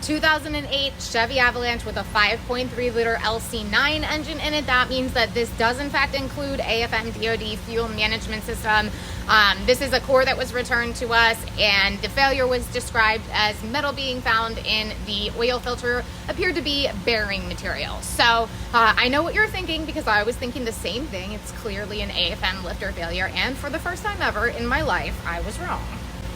2008 Chevy Avalanche with a 5.3 liter LC9 engine in it. That means that this does in fact include AFM DOD fuel management system. This is a core that was returned to us, and the failure was described as metal being found in the oil filter appeared to be bearing material. So I know what you're thinking, because I was thinking the same thing. It's clearly an AFM lifter failure, and for the first time ever in my life, I was wrong.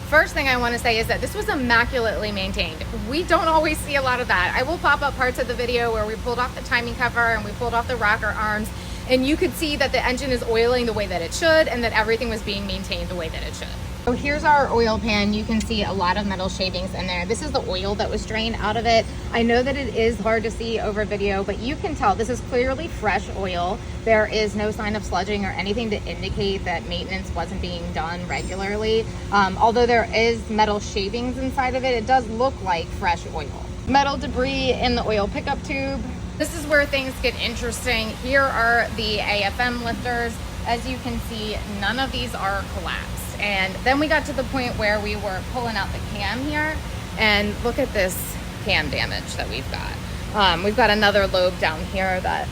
First thing I want to say is that this was immaculately maintained. We don't always see a lot of that. I will pop up parts of the video where we pulled off the timing cover and we pulled off the rocker arms, and you could see that the engine is oiling the way that it should and that everything was being maintained the way that it should. So here's our oil pan. You can see a lot of metal shavings in there. This is the oil that was drained out of it. I know that it is hard to see over video, but you can tell this is clearly fresh oil. There is no sign of sludging or anything to indicate that maintenance wasn't being done regularly. Although there is metal shavings inside of it, it does look like fresh oil. Metal debris in the oil pickup tube. This is where things get interesting. Here are the AFM lifters. As you can see, none of these are collapsed. And then we got to the point where we were pulling out the cam here, and look at this cam damage that we've got. We've got another lobe down here that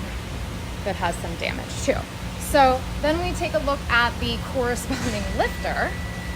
has some damage too. So then we take a look at the corresponding lifter,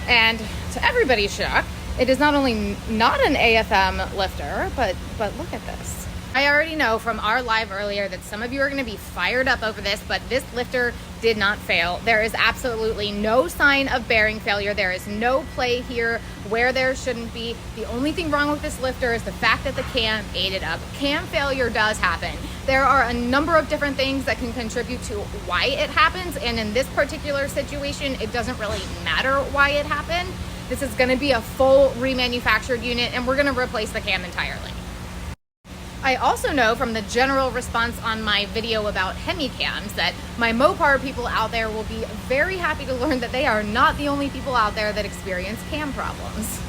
and to everybody's shock, it is not only not an AFM lifter, but look at this. I already know from our live earlier that some of you are going to be fired up over this, but this lifter did not fail. There is absolutely no sign of bearing failure. There is no play here where there shouldn't be. The only thing wrong with this lifter is the fact that the cam ate it up. Cam failure does happen. There are a number of different things that can contribute to why it happens, and in this particular situation, it doesn't really matter why it happened. This is going to be a full remanufactured unit, and we're going to replace the cam entirely. I also know from the general response on my video about Hemi cams that my Mopar people out there will be very happy to learn that they are not the only people out there that experience cam problems.